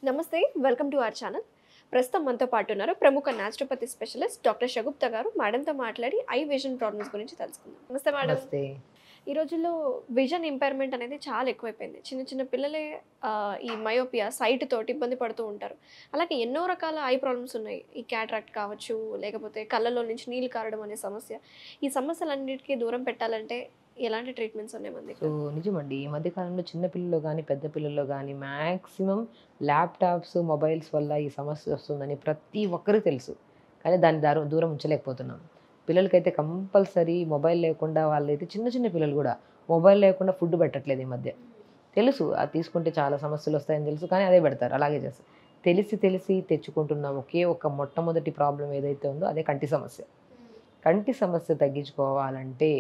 నమస్తే welcome to our channel. ప్రస్తుతం మనతో పాటు ఉన్నారు ప్రముఖ న్యాచురోపతి స్పెషలిస్ట్ డాక్టర్ షగుప్తా గారు. మేడంతో మాట్లాడి ఐ విజన్ ప్రాబ్లమ్స్ గురించి తెలుసుకుందాం. నమస్తే మేడం. నమస్తే. ఈ రోజుల్లో విజన్ ఇంపైర్మెంట్ అనేది చాలా ఎక్కువైపోయింది. చిన్న చిన్న పిల్లలే ఈ మయోపియా సైట్ తోటి ఇబ్బంది పడుతూ ఉంటారు. అలాగే ఎన్నో రకాల ఐ ప్రాబ్లమ్స్ ఉన్నాయి. ఈ క్యాటరాక్ట్ కావచ్చు, లేకపోతే కళ్ళలో నుంచి నీళ్ళు కారడం అనే సమస్య. ఈ సమస్యలన్నిటికీ దూరం పెట్టాలంటే ఎలాంటి ట్రీట్మెంట్స్ ఉన్నాయి మన సో దగ్గర? నిజమండి. ఈ మధ్య కాలంలో చిన్న పిల్లల్లో గానీ, పెద్ద పిల్లల్లో గానీ మ్యాక్సిమం ల్యాప్‌టాప్స్, మొబైల్స్ వల్ల ఈ సమస్య వస్తుందని ప్రతి ఒక్కరికి తెలుసు. కానీ దాన్ని దూరం ఉంచలేకపోతున్నాం. పిల్లలకైతే కంపల్సరీ మొబైల్ లేకుండా వాళ్ళైతే చిన్న చిన్న పిల్లలు గూడా మొబైల్ లేకుండా ఫుడ్ పెట్టట్లేదు ఈ మధ్య. తెలుసు అది తీసుకుంటే చాలా సమస్యలొస్తాయని తెలుసు. కానీ అదే పెడతారు. అలాగే చేస్తారు. తెలిసి తెచ్చుకుంటున్న ఒకే ఒక్క మొట్టమొదటి ప్రాబ్లమ్ ఏదైతే ఉందో అదే కంటి సమస్య. కంటి సమస్య తగ్గించుకోవాలంటే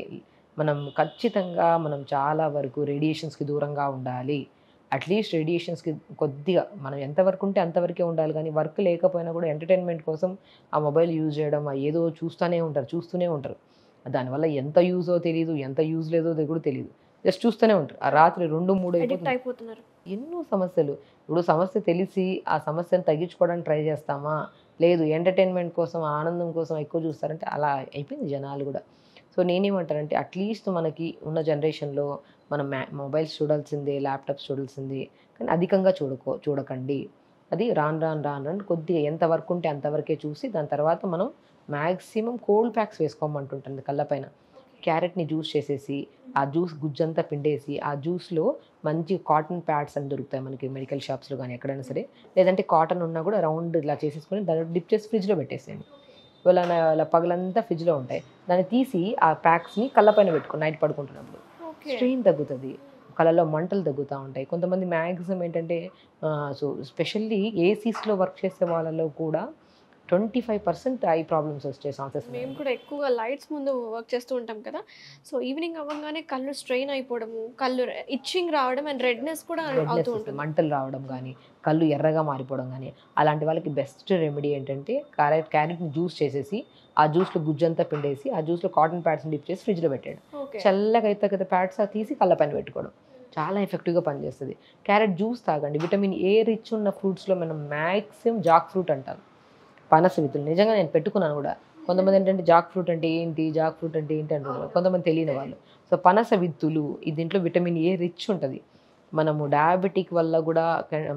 ఖచ్చితంగా మనం చాలా వరకు రేడియేషన్స్‌కి దూరంగా ఉండాలి. అట్‌లీస్ట్ రేడియేషన్స్‌కి కొద్దిగా మనం ఎంతవరకు ఉంటే అంతవరకే ఉండాలి గానీ, వర్క్ లేకపోయినా కూడా ఎంటర్‌టైన్‌మెంట్ కోసం ఆ మొబైల్ యూజ్ చేయడం, ఏదో చూస్తూనే ఉంటారు. దానివల్ల ఎంత యూజో తెలీదు, ఎంత యూజ్ లేదో అది కూడా తెలీదు. జస్ట్ చూస్తూనే ఉంటారు. ఆ రాత్రి 2, 3 అడిక్ట్ అయిపోతుంది. అయిపోతున్నారు. ఎన్నో సమస్యలు. ఇప్పుడు సమస్య తెలిసి ఆ సమస్యను తగ్గించుకోవడానికి ట్రై చేస్తామా? లేదు ఎంటర్‌టైన్‌మెంట్ కోసం, ఆనందం కోసం ఎక్కువ చూస్తారంటే అలా అయిపోయింది జనాలు గూడా. సో నేనేమంటానంటే అట్‌లీస్ట్ మనకి ఉన్న జనరేషన్‌లో మనం మొబైల్స్ చూడాల్సిందే, ల్యాప్‌టాప్స్ చూడాల్సిందే. కానీ అధికంగా చూడకండి. అది రాను కొద్దిగా ఎంత వరకు ఉంటే అంతవరకే చూసి దాని తర్వాత మనం మాక్సిమం కోల్డ్ ప్యాక్స్ వేసుకోమంటుంటుంది కళ్ళపైన. క్యారెట్‌ని జ్యూస్ చేసేసి, ఆ జ్యూస్ గుజ్జంతా పిండేసి, ఆ జ్యూస్‌లో మంచి కాటన్ ప్యాడ్స్ అని దొరుకుతాయి మనకి మెడికల్ షాప్స్‌లో గానీ ఎక్కడైనా సరే. లేదంటే కాటన్ ఉన్నా కూడా రౌండ్ ఇలా చేసేసుకొని దాంట్లో డిప్ చేసి ఫ్రిడ్జ్‌లో పెట్టేసేయండి. ఇలా పగలంతా ఫ్రిడ్జ్‌లో ఉంటాయి. దాన్ని తీసి ఆ ప్యాక్స్‌ని కళ్ళపైన పెట్టుకోండి నైట్ పడుకుంటున్నప్పుడు. ఓకే. స్ట్రెయిన్ తగ్గుతది. కళ్ళలో మంటలు తగ్గుతా ఉంటాయి. కొంతమంది మ్యాక్సిమం ఏంటంటే సో స్పెషల్లీ ఏసీస్‌లో వర్క్ చేసే వాళ్ళలో కూడా 25% ఐ ప్రాబ్లమ్స్ వచ్చే ఛాన్సెస్ మేము ఉన్నాయి. కూడా ఎక్కువగా లైట్స్ ముందు వర్క్ చేస్తూ ఉంటాం కదా! సో, ఈవినింగ్ అవ్వంగానే కళ్ళు స్ట్రెయిన్ అయిపోవడము, కళ్ళు ఇచ్చింగ్ రావడం అండ్ రెడ్‌నెస్ కూడా రెడ్‌నెస్ అవుతూ వస్తది. ఉంటుంది. మంటలు రావడం గానీ, కళ్ళు ఎర్రగా మారిపోవడం గానీ, అలాంటి వాళ్ళకి బెస్ట్ రెమెడీ ఏంటంటే క్యారెట్‌ని జ్యూస్ చేసేసి, ఆ జ్యూస్‌లో గుజ్జంతా పిండేసి, ఆ జ్యూస్‌లో కాటన్ ప్యాడ్స్‌ని డిప్ చేసి ఫ్రిడ్జ్‌లో పెట్టేయడం. ఓకే. చల్లగా అయితాయి కదా ప్యాడ్స్ అది తీసి కళ్ళపైన పెట్టుకోవడం. చాలా ఎఫెక్టివ్‌గా పనిచేస్తది. క్యారెట్ జ్యూస్ తాగండి. విటమిన్ ఏ రిచ్ ఉన్న ఫ్రూట్స్‌లో మనం మాక్సిమం జాక్ ఫ్రూట్ అంటాం. పనస విత్తులు. నిజంగా నేను పెట్టుకున్నాను గూడా. కొంతమందేంటంటే జాక్ ఫ్రూట్ అంటే ఏంటి? జాక్ ఫ్రూట్ అంటే ఏంటి అంటున్నారు. కొంతమంది తెలియని వాళ్ళు. సో, పనస విత్తులు దీంట్లో విటమిన్ ఏ రిచ్ ఉంటది. మనము డయాబెటిక్ వల్ల గూడా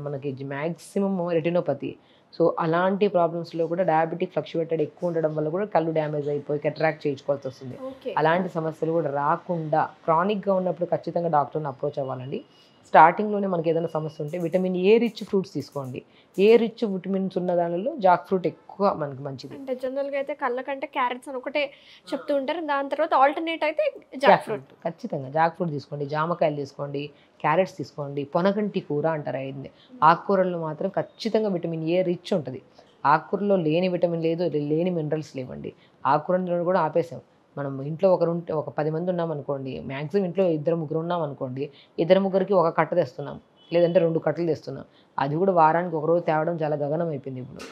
మనకి మాక్సిమమ్ రెటినోపతి. సో, అలాంటి ప్రాబ్లమ్స్‌లో కూడా డయాబెటిక్ ఫ్లక్చుయేటెడ్ ఎక్కువ ఉండడం వల్ల కూడా కళ్ళు డ్యామేజ్ అయిపోయి కాటరాక్ట్ చేయించుకోవాల్సొస్తుంది. ఓకే. అలాంటి సమస్యలు కూడా రాకుండా క్రానిక్‌గా ఉన్నప్పుడు ఖచ్చితంగా డాక్టర్‌ని అప్రోచ్ అవ్వాలండి. స్టార్టింగ్‌లోనే మనకేదైనా సమస్య ఉంటే విటమిన్ ఏ రిచ్ ఫ్రూట్స్ తీసుకోండి. ఏ రిచ్ విటమిన్స్ ఉన్న దానిలో జాక్ ఫ్రూట్ ఎక్కువ మనకి మంచిది. అంటే జనరల్‌గా అయితే కళ్ళ కంటే క్యారెట్స్ అని ఒకటే చెప్తూ ఉంటారు. దాని తర్వాత ఆల్టర్‌నేట్ అయితే జాక్ ఫ్రూట్. ఖచ్చితంగా జాక్ ఫ్రూట్ తీసుకోండి, జామకాయలు తీసుకోండి, క్యారెట్స్ తీసుకోండి, పొనగంటి కూర అంటారు అయింది. ఆకుకూరల్లో మాత్రం ఖచ్చితంగా విటమిన్ ఏ రిచ్ ఉంటది. ఆకుకూరలో లేని విటమిన్ లేదు, లేని మినరల్స్ లేవండి. ఆకుకూరలను కూడా ఆపేసాం. మనం ఇంట్లో ఒక 10 మంది ఉన్నామనుకోండి, మాక్సిమం ఇంట్లో ఇద్దరు, ముగ్గురు ఉన్నామనుకోండి, ఇద్దరు, ముగ్గురికి ఒక కట్ట తెస్తున్నాం. లేదంటే 2 కట్టలు తెస్తున్నాం. అది కూడా వారానికి ఒకరోజు తేవడం చాలా గగనం అయిపోయింది ఇప్పుడు.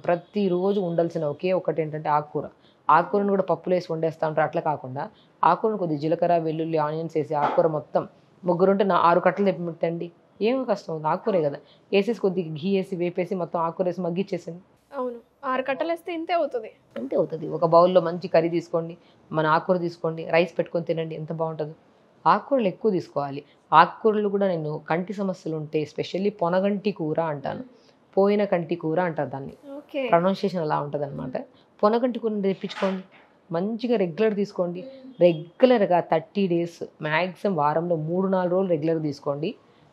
ప్రతిరోజు ఉండాల్సిన ఒకే ఒకటేంటంటే ఆకుకూర. ఆకుకూరను కూడా పప్పులేసి వండేస్తా ఉంటారు. అట్లా కాకుండా ఆకుకూరను కొద్దిగా జీలకర్ర, వెల్లుల్లి, ఆనియన్స్ ఏసి ఆకుకూర మొత్తం ముగ్గురుంటే 6 కట్టలు తెంపండి. ఏమి కష్టం ఉంది ఆకుకూరే కదా! ఏసేసి కొద్దిగా ఘీ ఏసి వేపేసి మొత్తం ఆకుకూరేసి మగ్గిచ్చేసేయండి. అవును. 6 కట్టలేస్తే ఇంతే అవుతది. అంతే అవుతది. ఒక బౌల్‌లో మంచి కర్రీ తీసుకోండి. మన ఆకుకూర తీసుకోండి. రైస్ పెట్టుకొని తినండి. ఎంత బావుంటదో. ఆకుకూరలు ఎక్కువ తీసుకోవాలి. ఆకుకూరలు కూడా నేను కంటి సమస్యలుంటే ఎస్పెషల్లీ పొనగంటి కూర అంటాను. పోయిన కంటి కూర అంటారు దాన్ని. ఓకే. ప్రొనౌన్సియేషన్ అలా ఉంటదనమాట. పొనగంటి కూరని తెప్పించుకోండి. మంచిగా రెగ్యులర్ తీసుకోండి. రెగ్యులర్‌గా 30 డేస్ మాక్సిమం వారంలో 3, 4 రోజులు రెగ్యులర్‌గా తీసుకోండి.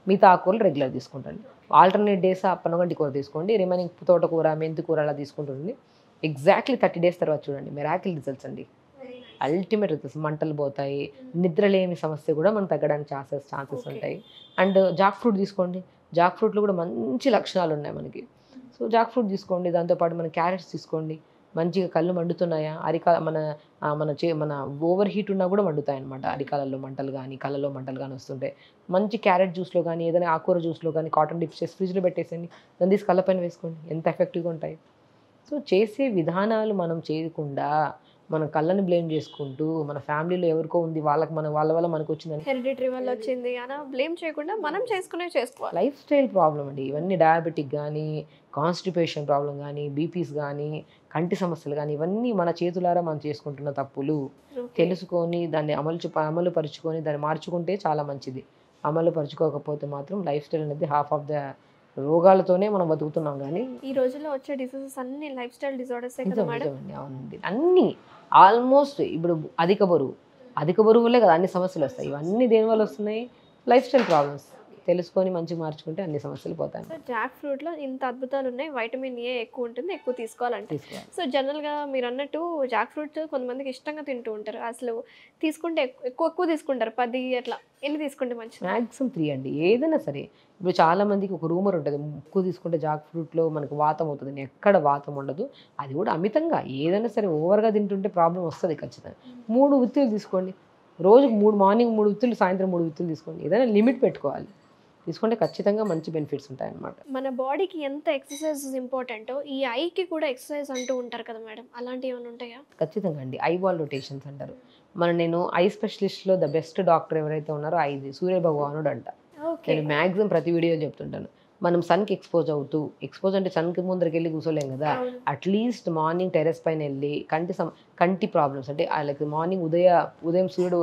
మిగతా ఆకుకూరలు రెగ్యులర్ తీసుకుంటండి. ఆల్టర్‌నేట్ డేస్ ఆ పొనగంటి కూర తీసుకోండి. రిమైనింగ్ తోటకూర, మెంతి కూర అలా తీసుకుంటుండండి. ఎగ్జాక్ట్‌లీ 30 డేస్ తర్వాత చూడండి మిరాకిల్ రిజల్ట్స్ అండి. Ultimate results. మంటలు పోతాయి. నిద్రలేమి సమస్య కూడా మనకు తగ్గడానికి ఛాన్సెస్ ఓకే. ఉంటాయి. అండ్ జాక్ ఫ్రూట్ తీసుకోండి. జాక్ ఫ్రూట్‌లో కూడా మంచి లక్షణాలున్నాయి మనకి. సో, జాక్ ఫ్రూట్ తీసుకోండి. దాంతో పాటు మన క్యారెట్స్ తీసుకోండి. మంచిగా కళ్ళు మండుతున్నాయా? మన ఓవర్ హీట్ ఉన్నా కూడా మండుతాయన్నమాట. అరికాలలో మంటలు గానీ, కళ్ళలో మంటలు గానీ వస్తుంటాయి. మంచి క్యారెట్ జ్యూస్‌లో గానీ, ఏదైనా ఆకుకూర జ్యూస్‌లో గానీ కాటన్ డిప్స్ చేసి ఫ్రిడ్జ్‌లో పెట్టేసేయండి. దాన్ని తీసి కళ్ళపైన వేసుకోండి. ఎంత ఎఫెక్టివ్‌గా ఉంటాయి. సో, చేసే విధానాలు మనం చేయకుండా మనం కళ్ళని బ్లేమ్ చేసుకుంటూ మన ఫ్యామిలీలో ఎవరికో ఉంది వాళ్ళకి వాళ్ళ వల్ల మనకు వచ్చిందని హెరిడిటరీ వల్ల వచ్చింది అలా బ్లేమ్ చేయకుండా మనం చేసుకోవాలి. లైఫ్ స్టైల్ ప్రాబ్లం అండి ఇవన్నీ. డయాబెటిక్ కానీ, కాన్స్టిపేషన్ ప్రాబ్లం కానీ, బీపీస్ కానీ, కంటి సమస్యలు కానీ, ఇవన్నీ మన చేతులారా మనం చేసుకుంటున్న తప్పులు. ఓకే. తెలుసుకొని దాన్ని అమలు పరుచుకొని దాన్ని మార్చుకుంటే చాలా మంచిది. అమలు పరుచుకోకపోతే మాత్రం లైఫ్ స్టైల్ అనేది హాఫ్ ఆఫ్ ద రోగాలతోనే మనం బతుకుతున్నాం కానీ ఈ రోజుల్లో వచ్చే డిసీజెస్ అన్ని లైఫ్ స్టైల్ డిజార్డర్సే కదా నిజం మేడం. నిజమండి. అవునండి. అన్నీ ఆల్మోస్ట్ ఇప్పుడు అధిక బరువు వల్లే కదా అన్ని సమస్యలు వస్తాయి. ఇవన్నీ దేనివల్ల వస్తున్నాయి? Life style problems. తెలుసుకొని మంచిగా మార్చుకుంటే అన్ని సమస్యలు పోతాయి. సో జాక్ ఫ్రూట్లో ఇంత అద్భుతాలు ఉన్నాయి. వైటమిన్ ఏ ఎక్కువ ఉంటుంది, ఎక్కువ తీసుకోవాలంటే. తీసుకోవాలి. సో జనరల్గా మీరు అన్నట్టు జాక్ ఫ్రూట్ కొంతమందికి ఇష్టంగా తింటూ ఉంటారు. అసలు తీసుకుంటే ఎక్కువ తీసుకుంటారు. 10 అట్లా ఎన్ని తీసుకుంటే మంచిది? మ్యాక్సిమం 3 అండి. ఏదైనా సరే. ఇప్పుడు చాలా మందికి ఒక రూమర్ ఉంటుంది. ఎక్కువ తీసుకుంటే జాక్ ఫ్రూట్‌లో మనకు వాతం అవుతదని. ఎక్కడ వాతం ఉండదు. అది కూడా అమితంగా ఏదైనా సరే ఓవర్‌గా తింటుంటే ప్రాబ్లమ్ వస్తది ఖచ్చితంగా. 3 విత్తులు తీసుకోండి. రోజుకి 3 మార్నింగ్ 3 విత్తులు, సాయంత్రం 3 విత్తులు తీసుకోండి. ఏదైనా లిమిట్ పెట్టుకోవాలి. తీసుకుంటే ఖచ్చితంగా మంచి బెనిఫిట్స్ ఉంటాయన్నమాట. మన బాడీకి ఎంత ఎక్సర్సైజ్ ఇంపార్టెంటో ఈ ఐకి కూడా ఎక్సర్సైజ్ అంటూ ఉంటారు కదా మేడం. అలాంటివి ఏమైనా ఉంటాయా? ఖచ్చితంగా అండి. ఐబాల్ రొటేషన్స్ అంటారు. నేను ఐ స్పెషలిస్ట్‌లో ద బెస్ట్ డాక్టర్ ఎవరైతే ఉన్నారో ఐది సూర్య భగవానుడు అంట. ఓకే. నేను మాక్సిమం ప్రతి వీడియోలో చెప్తుంటాను. మనం సన్‌కి ఎక్స్‌పోజ్ అంటే సన్‌కి ముందరికెళ్ళి కూర్చోలేం కదా! అవును. అట్‌లీస్ట్ మార్నింగ్ టెర్రస్ పైన వెళ్ళి కంటి ప్రాబ్లమ్స్ అంటే లైక్ మార్నింగ్ ఉదయం సూర్యుడు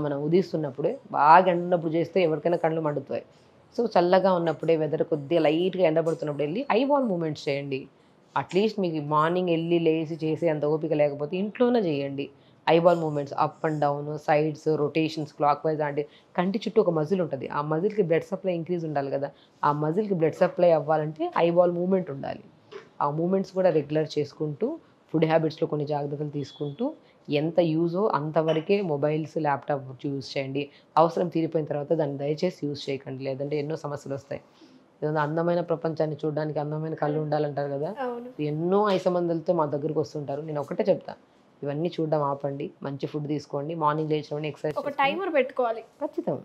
మనం ఉదయిస్తున్నప్పుడే బాగా ఎండ ఉన్నప్పుడు చేస్తే ఎవరికైనా కళ్ళు మండుతాయి. సో చల్లగా ఉన్నప్పుడే వెదర్ కొద్దిగా లైట్‌గా ఎండ పడుతున్నప్పుడు వెళ్ళి ఐబాల్ మూవ్‌మెంట్స్ చేయండి. అట్‌లీస్ట్ మీకు మార్నింగ్ వెళ్ళి లేసి చేసే అంత ఓపిక లేకపోతే ఇంట్లోనే చేయండి. Eyeball movements up and down, sides, rotations, clock వైస్ అంటే కంటి చుట్టూ ఒక మజిల్ ఉంటది. ఆ మజిల్‌కి బ్లడ్ సప్లై ఇంక్రీజ్ ఉండాలి కదా! ఆ మజిల్‌కి బ్లడ్ సప్లై అవ్వాలంటే ఐబాల్ మూవ్‌మెంట్ ఉండాలి. ఆ మూవ్‌మెంట్స్ కూడా రెగ్యులర్ చేసుకుంటూ, ఫుడ్ హ్యాబిట్స్‌లో కొన్ని జాగ్రత్తలు తీసుకుంటూ, ఎంత యూజో అంతవరకే మొబైల్స్, ల్యాప్‌టాప్ యూజ్ చేయండి. అవసరం తీరిపోయిన తర్వాత దాన్ని దయచేసి యూజ్ చేయకండి. లేదంటే ఎన్నో సమస్యలొస్తాయి. ఏదైనా అందమైన ప్రపంచాన్ని చూడడానికి అందమైన కళ్ళు ఉండాలంటారు కదా! అవును. ఎన్నో ఐ సంబంధాలతో మా దగ్గరికి వస్తుంటారు. నేను ఒకటే చెప్తా. ఇవన్నీ చూడడం ఆపండి. మంచి ఫుడ్ తీసుకోండి. మార్నింగ్ లేచిన వెంటనే ఎక్సర్సైజ్ ఒక చేసుకోండి. టైమర్ పెట్టుకోవాలి. ఖచ్చితం.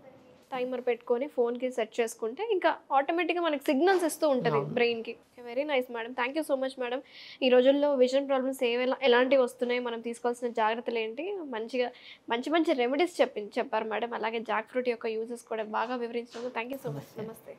టైమర్ పెట్టుకొని ఫోన్‌కి సెట్ చేసుకుంటే ఇంకా ఆటోమేటిక్‌గా మనకి సిగ్నల్స్ ఇస్తూ ఉంటది అవును. బ్రెయిన్‌కి. Very nice madam. Thank you so much madam. ఈ రోజుల్లో విజన్ ప్రాబ్లమ్స్ ఎలాంటివి వస్తున్నాయి, మనం తీసుకోవాల్సిన జాగ్రత్తలేంటి, మంచిగా మంచి రెమెడీస్ చెప్పారు మేడం. అలాగే జాక్ ఫ్రూట్ యొక్క యూజెస్ కూడా బాగా వివరించినందుకు థ్యాంక్ యూ సో మచ్. నమస్తే. నమస్తే.